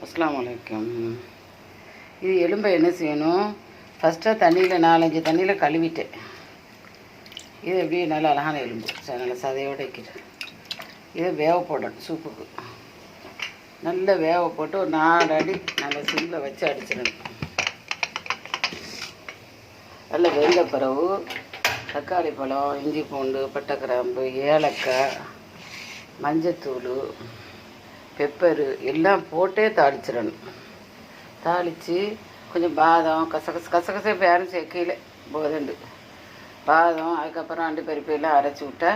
அஸ்ஸலாமு அலைக்கும். இது எலும்பை என்ன செய்யணும், ஃபஸ்ட்டாக தண்ணியில் 4-5 தண்ணியில் கழுவிட்டேன். இது எப்படியே நல்லா அழகான எலும்பு நல்லா சதையோடு வைக்கிட்டு இதை வேக போடணும். சூப்புக்கு நல்லா வேக போட்டு ஒரு 4 அடி நல்லா சிம்மில் வச்சு அடிச்சிடணும். நல்லா வெந்த பிறகு தக்காளி பழம், இஞ்சி பூண்டு, பட்டை கிராம்பு, ஏலக்காய், மஞ்சத்தூள், பெப்பரு எல்லாம் போட்டே தாளிச்சிடணும். தாளித்து கொஞ்சம் பாதம், கசகசை இப்போ யாரும் சேர்க்கையில் போதண்டு பாதம், அதுக்கப்புறம் அண்டிப்பருப்பு எல்லாம் அரைச்சி விட்டா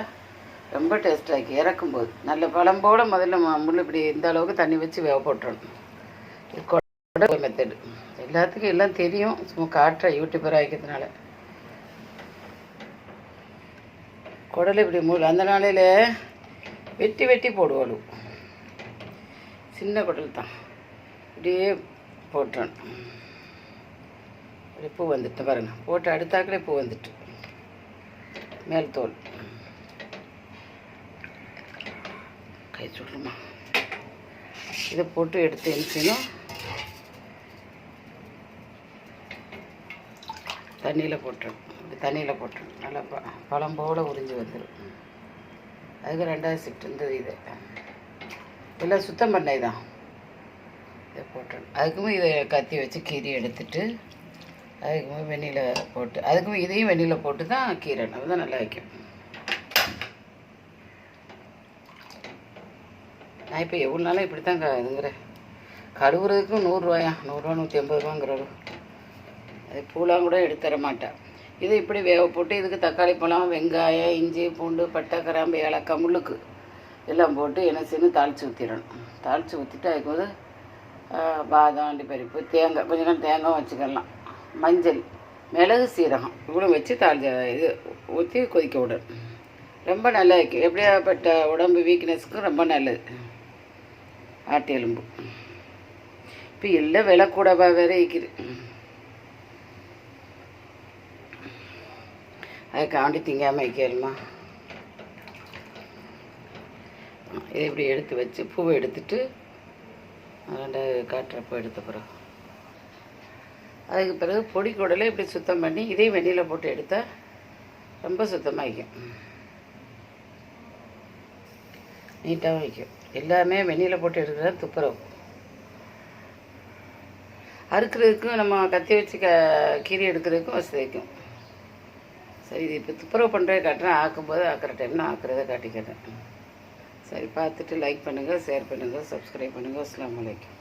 ரொம்ப டேஸ்ட்டாக்கி இறக்கும்போது நல்ல பழம்போடு முதல்ல முள் இப்படி இந்த அளவுக்கு தண்ணி வச்சு வேக போட்டுறணும். இது கொடை மெத்தடு எல்லாத்துக்கும் எல்லாம் தெரியும், சும்மா காட்டுற யூடியூபராக ஆகிக்கிறதுனால. குடலை இப்படி அந்த நாளையில் வெட்டி வெட்டி போடுவாள். சின்ன குடல் தான், இப்படியே போட்டுறணும். இப்படி பூ வந்துட்டு பாருங்க, போட்டு அடுத்தாக்கிலே பூ வந்துட்டு மேல் தோல் கை சுடுமா. இதை போட்டு எடுத்து எரிச்சிடும் தண்ணியில் போட்டுரும். இப்படி தண்ணியில் போட்டுரும் நல்லா பழம்போடு உறிஞ்சி வந்துடும். அதுக்கு 2வது ஷிஃப்ட் இருந்தது. இது எல்லாம் சுத்தம் பண்ணது தான். இதை போட்டுரும். அதுக்குமே இதை கத்தி வச்சு கீரி எடுத்துட்டு அதுக்குமே வெந்நீரில் போட்டு அதுக்குமே இதையும் வெந்நீரில் போட்டு தான் கீரணும். அதுதான் நல்லா வைக்கும். நான் இப்போ எவ்வளோ நாளும் இப்படி தான் இதுங்கிறேன். கழுவுறதுக்கும் 100 ரூபாயா, 100 ரூபா 150 ரூபாங்கிறது. அது பூலாம் கூட எடுத்துற மாட்டேன். இது இப்படி வேக போட்டு இதுக்கு தக்காளி பழம், வெங்காயம், இஞ்சி பூண்டு, பட்டை கிராம்பு, ஏலக்காய், முள்ளுக்கு எல்லாம் போட்டு என்ன செய்யணும், தாளித்து ஊற்றிடணும். தாளித்து ஊற்றிட்டு அதுக்கு வந்து பாதாம், அண்டிப்பருப்பு, தேங்காய், கொஞ்சம் நேரம் தேங்காய் வச்சுக்கலாம், மஞ்சள், மிளகு, சீரகம் இவ்வளோ வச்சு இது ஊற்றி கொதிக்க விடணும். ரொம்ப நல்லா இருக்கும். எப்படியாப்பட்ட உடம்பு வீக்னஸ்க்கும் ரொம்ப நல்லது ஆட்டு எலும்பு. இப்போ எல்லாம் விலை கூடவா வேற இருக்குது. அதுக்காண்டி திங்காமல் வைக்கலுமா. இதை இப்படி எடுத்து வச்சு பூவை எடுத்துட்டு 2 காட்டுறப்போ எடுத்த பிறகு அதுக்கு பிறகு பொடி குடலை இப்படி சுத்தம் பண்ணி இதையும் வெந்நீரில் போட்டு எடுத்தால் ரொம்ப சுத்தமாக வைக்கும், நீட்டாகவும் வைக்கும். எல்லாமே வெந்நீரில் போட்டு எடுக்கிறது துப்புரவு. அறுக்கிறதுக்கும் நம்ம கத்தி வச்சு கீரி எடுக்கிறதுக்கும் வசதி வைக்கும். சரி, இது இப்போ துப்புரவு பண்ணுறதை காட்டுறேன். ஆக்கும்போது ஆக்கிற டைம் நான் ஆக்கிறத காட்டிக்கிறேன். சரி, பார்த்துட்டு லைக் பண்ணுங்கள், ஷேர் பண்ணுங்கள், சப்ஸ்கிரைப் பண்ணுங்கள். அஸ்ஸலாமு அலைக்கும்.